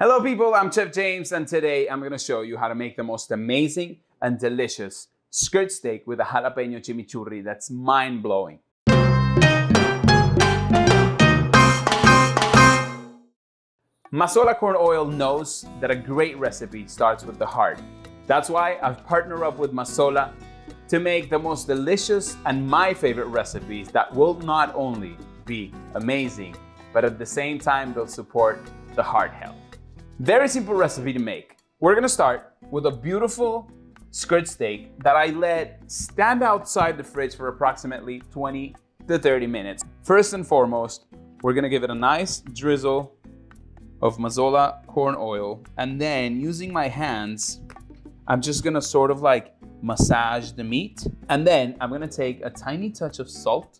Hello people, I'm Chef James and today I'm gonna show you how to make the most amazing and delicious skirt steak with a jalapeño chimichurri that's mind-blowing. Mazola corn oil knows that a great recipe starts with the heart. That's why I've partnered up with Mazola to make the most delicious and my favorite recipes that will not only be amazing, but at the same time they'll support the heart health. Very simple recipe to make. We're gonna start with a beautiful skirt steak that I let stand outside the fridge for approximately 20 to 30 minutes. First and foremost, we're gonna give it a nice drizzle of Mazola corn oil, and then using my hands, I'm just gonna sort of like massage the meat. And then I'm gonna take a tiny touch of salt,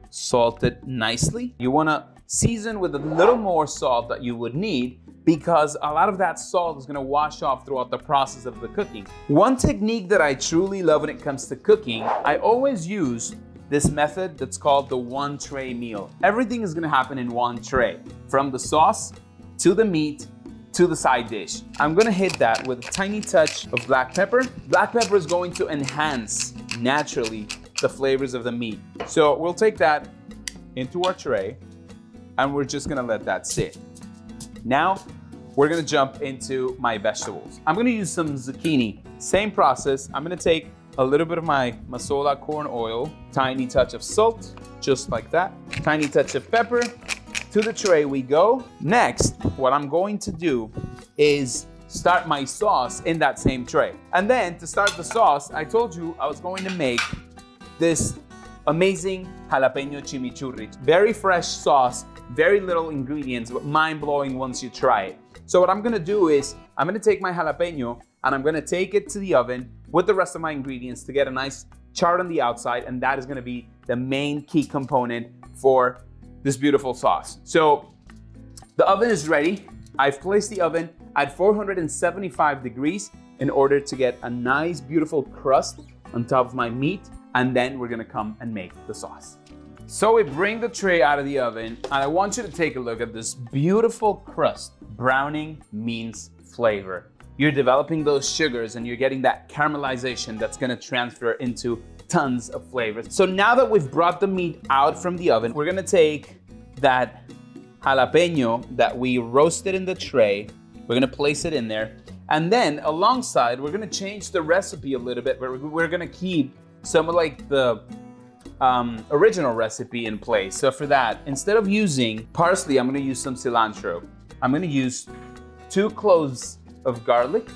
salt it nicely. You wanna season with a little more salt that you would need because a lot of that salt is gonna wash off throughout the process of the cooking. One technique that I truly love when it comes to cooking, I always use this method that's called the one tray meal. Everything is gonna happen in one tray, from the sauce to the meat to the side dish. I'm gonna hit that with a tiny touch of black pepper. Black pepper is going to enhance naturally the flavors of the meat. So we'll take that into our tray and we're just gonna let that sit. Now, we're gonna jump into my vegetables. I'm gonna use some zucchini. Same process. I'm gonna take a little bit of my Mazola corn oil, tiny touch of salt, just like that, tiny touch of pepper. To the tray we go. Next, what I'm going to do is start my sauce in that same tray. And then to start the sauce, I told you I was going to make this amazing jalapeño chimichurri. Very fresh sauce, very little ingredients, but mind-blowing once you try it. So what I'm gonna do is, I'm gonna take my jalapeño and I'm gonna take it to the oven with the rest of my ingredients to get a nice char on the outside, and that is gonna be the main key component for this beautiful sauce. So the oven is ready. I've placed the oven at 475 degrees in order to get a nice, beautiful crust on top of my meat, and then we're gonna come and make the sauce. So we bring the tray out of the oven, and I want you to take a look at this beautiful crust. Browning means flavor. You're developing those sugars and you're getting that caramelization that's gonna transfer into tons of flavors. So now that we've brought the meat out from the oven, we're gonna take that jalapeño that we roasted in the tray, we're gonna place it in there, and then alongside, we're gonna change the recipe a little bit, but we're gonna keep some of like the original recipe in place. So for that, instead of using parsley, I'm gonna use some cilantro. I'm gonna use 2 cloves of garlic,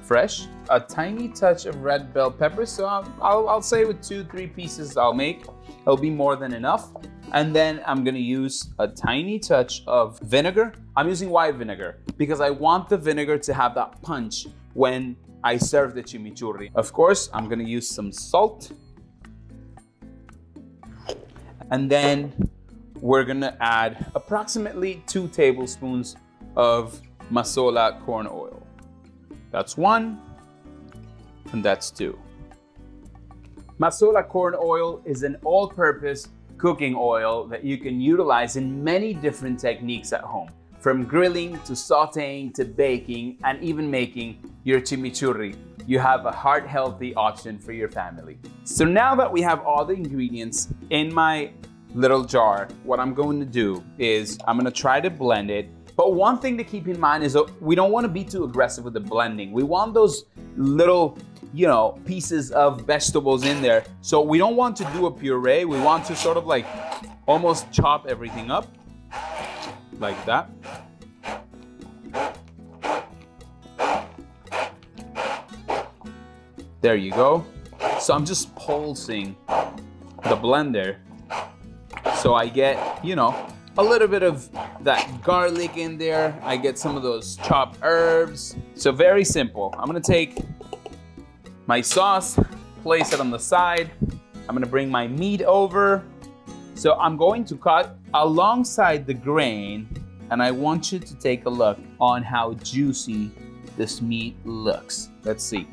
fresh, a tiny touch of red bell pepper. So I'll say with 2-3 pieces I'll make. It'll be more than enough. And then I'm gonna use a tiny touch of vinegar. I'm using white vinegar because I want the vinegar to have that punch when I serve the chimichurri. Of course, I'm gonna use some salt. And then we're gonna add approximately 2 tablespoons of Mazola corn oil. That's 1, and that's 2. Mazola corn oil is an all-purpose cooking oil that you can utilize in many different techniques at home, from grilling to sauteing to baking and even making your chimichurri. You have a heart-healthy option for your family. So now that we have all the ingredients in my little jar, what I'm going to do is I'm gonna try to blend it. But one thing to keep in mind is that we don't want to be too aggressive with the blending. We want those little, pieces of vegetables in there. So we don't want to do a puree. We want to sort of like almost chop everything up like that. There you go. So I'm just pulsing the blender so I get, a little bit of that garlic in there. I get some of those chopped herbs. So very simple. I'm gonna take my sauce, place it on the side. I'm gonna bring my meat over. So I'm going to cut alongside the grain, and I want you to take a look on how juicy this meat looks. Let's see.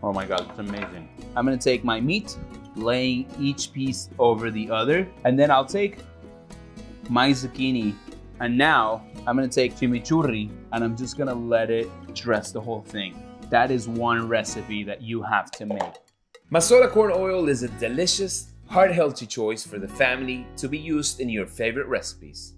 Oh my God, it's amazing. I'm gonna take my meat, laying each piece over the other, and then I'll take my zucchini, and now I'm gonna take chimichurri and I'm just gonna let it dress the whole thing. That is one recipe that you have to make. Mazola corn oil is a delicious, heart-healthy choice for the family to be used in your favorite recipes.